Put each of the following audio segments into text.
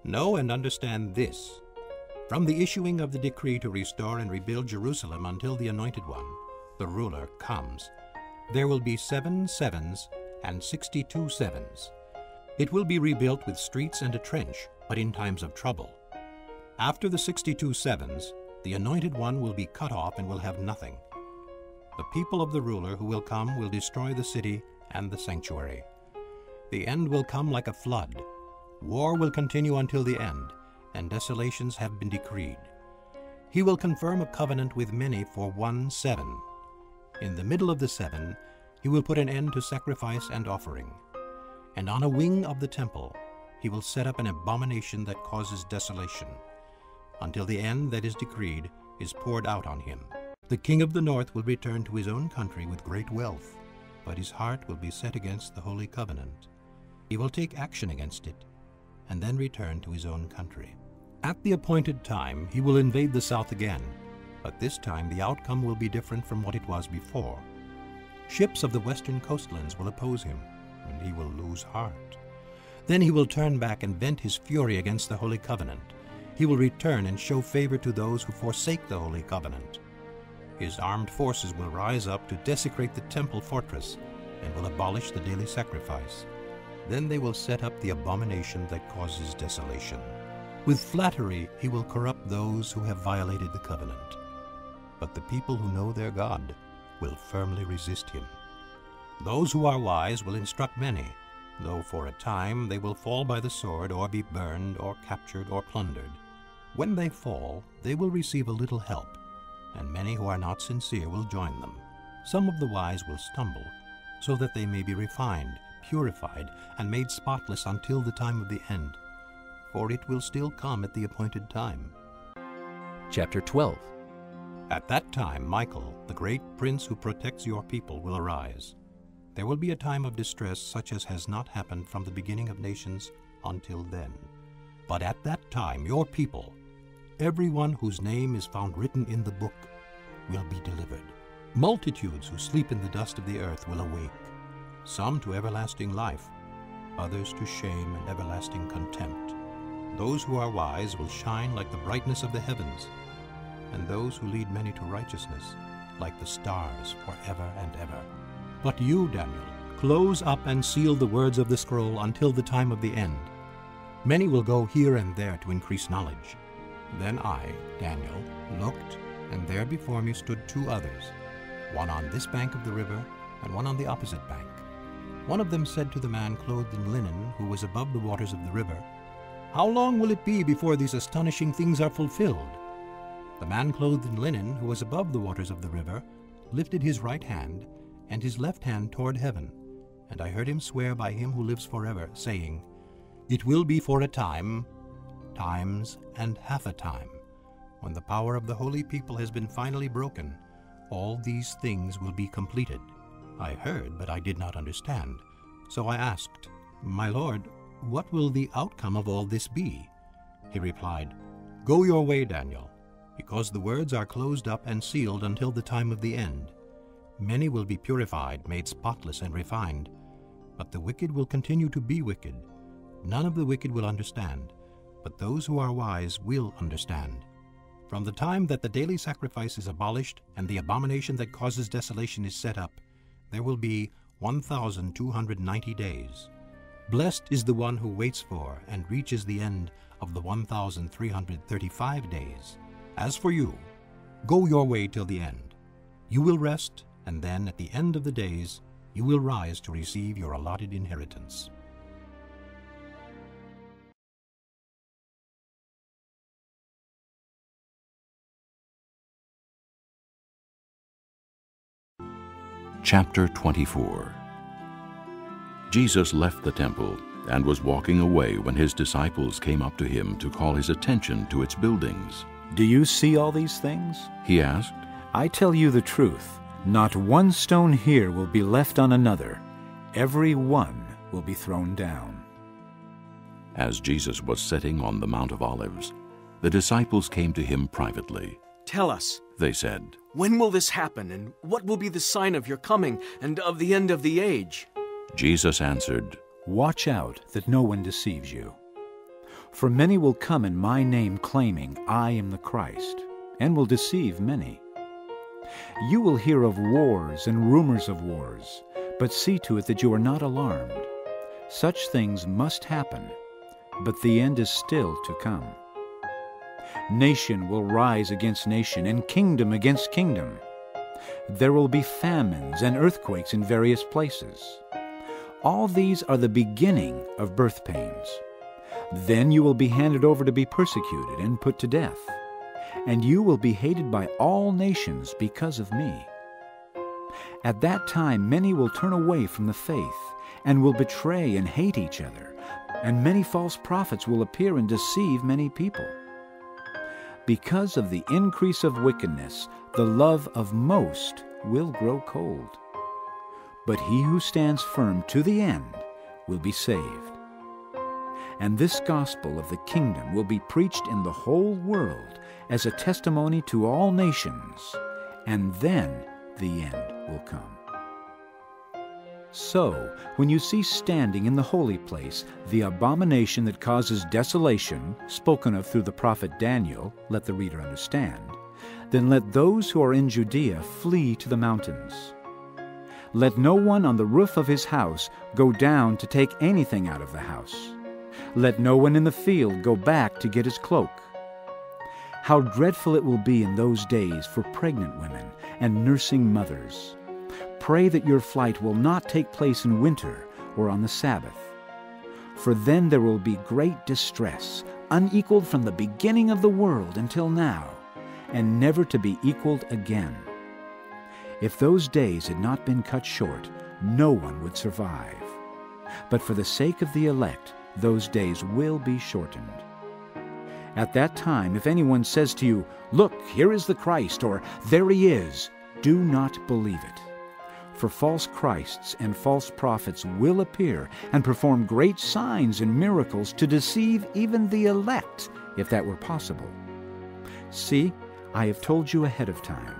Know and understand this. From the issuing of the decree to restore and rebuild Jerusalem until the Anointed One, the ruler, comes, there will be 7 sevens and 62 sevens. It will be rebuilt with streets and a trench, but in times of trouble. After the 62 sevens, the Anointed One will be cut off and will have nothing. The people of the ruler who will come will destroy the city and the sanctuary. The end will come like a flood. War will continue until the end, and desolations have been decreed. He will confirm a covenant with many for 1 7. In the middle of the 7, he will put an end to sacrifice and offering. And on a wing of the temple, he will set up an abomination that causes desolation, until the end that is decreed is poured out on him. The king of the north will return to his own country with great wealth, but his heart will be set against the holy covenant. He will take action against it, and then return to his own country. At the appointed time, he will invade the south again, but this time the outcome will be different from what it was before. Ships of the western coastlands will oppose him, and he will lose heart. Then he will turn back and vent his fury against the holy covenant. He will return and show favor to those who forsake the holy covenant. His armed forces will rise up to desecrate the temple fortress and will abolish the daily sacrifice. Then they will set up the abomination that causes desolation. With flattery he will corrupt those who have violated the covenant. But the people who know their God will firmly resist him. Those who are wise will instruct many, though for a time they will fall by the sword or be burned or captured or plundered. When they fall, they will receive a little help, and many who are not sincere will join them. Some of the wise will stumble, so that they may be refined, purified, and made spotless until the time of the end. For it will still come at the appointed time. Chapter 12. At that time Michael, the great prince who protects your people, will arise. There will be a time of distress such as has not happened from the beginning of nations until then. But at that time your people, everyone whose name is found written in the book, will be delivered. Multitudes who sleep in the dust of the earth will awake, some to everlasting life, others to shame and everlasting contempt. Those who are wise will shine like the brightness of the heavens, and those who lead many to righteousness like the stars forever and ever. But you, Daniel, close up and seal the words of the scroll until the time of the end. Many will go here and there to increase knowledge. Then I, Daniel, looked, and there before me stood 2 others, one on this bank of the river and one on the opposite bank. One of them said to the man clothed in linen who was above the waters of the river, "How long will it be before these astonishing things are fulfilled?" The man clothed in linen who was above the waters of the river lifted his right hand and his left hand toward heaven, and I heard him swear by him who lives forever, saying, "It will be for a time, times and half a time, when the power of the holy people has been finally broken, all these things will be completed." I heard, but I did not understand. So I asked, "My Lord, what will the outcome of all this be?" He replied, "Go your way, Daniel, because the words are closed up and sealed until the time of the end. Many will be purified, made spotless and refined, but the wicked will continue to be wicked. None of the wicked will understand, but those who are wise will understand. From the time that the daily sacrifice is abolished and the abomination that causes desolation is set up, there will be 1,290 days. Blessed is the one who waits for and reaches the end of the 1,335 days. As for you, go your way till the end. You will rest, and then at the end of the days you will rise to receive your allotted inheritance." Chapter 24. Jesus left the temple and was walking away when his disciples came up to him to call his attention to its buildings. "Do you see all these things?" He asked. "I tell you the truth, not one stone here will be left on another. Every one will be thrown down." As Jesus was sitting on the Mount of Olives, the disciples came to him privately. "Tell us," they said, "when will this happen, and what will be the sign of your coming and of the end of the age?" Jesus answered, "Watch out that no one deceives you. For many will come in my name, claiming, I am the Christ, and will deceive many. You will hear of wars and rumors of wars, but see to it that you are not alarmed. Such things must happen, but the end is still to come. Nation will rise against nation, and kingdom against kingdom. There will be famines and earthquakes in various places. All these are the beginning of birth pains. Then you will be handed over to be persecuted and put to death, and you will be hated by all nations because of me. At that time many will turn away from the faith, and will betray and hate each other, and many false prophets will appear and deceive many people. Because of the increase of wickedness, the love of most will grow cold. But he who stands firm to the end will be saved. And this gospel of the kingdom will be preached in the whole world as a testimony to all nations, and then the end will come. So, when you see standing in the holy place the abomination that causes desolation, spoken of through the prophet Daniel, let the reader understand, then let those who are in Judea flee to the mountains. Let no one on the roof of his house go down to take anything out of the house. Let no one in the field go back to get his cloak. How dreadful it will be in those days for pregnant women and nursing mothers. Pray that your flight will not take place in winter or on the Sabbath. For then there will be great distress, unequaled from the beginning of the world until now, and never to be equaled again. If those days had not been cut short, no one would survive. But for the sake of the elect, those days will be shortened. At that time, if anyone says to you, Look, here is the Christ, or there he is, do not believe it. For false Christs and false prophets will appear and perform great signs and miracles to deceive even the elect, if that were possible. See, I have told you ahead of time.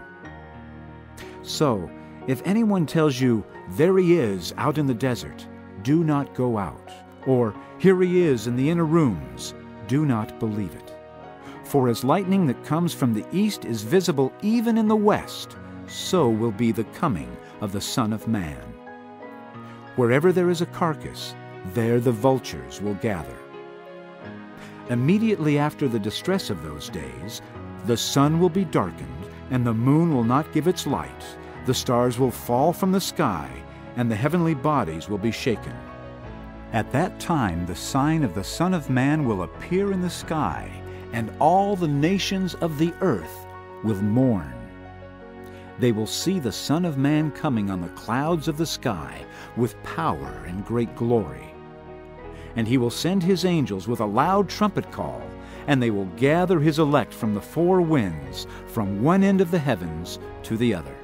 So, if anyone tells you, There he is out in the desert, do not go out. Or, Here he is in the inner rooms, do not believe it. For as lightning that comes from the east is visible even in the west, so will be the coming of the Son of Man. Wherever there is a carcass, there the vultures will gather. Immediately after the distress of those days, the sun will be darkened, and the moon will not give its light. The stars will fall from the sky, and the heavenly bodies will be shaken. At that time the sign of the Son of Man will appear in the sky, and all the nations of the earth will mourn. They will see the Son of Man coming on the clouds of the sky with power and great glory. And he will send his angels with a loud trumpet call, and they will gather his elect from the four winds, from one end of the heavens to the other.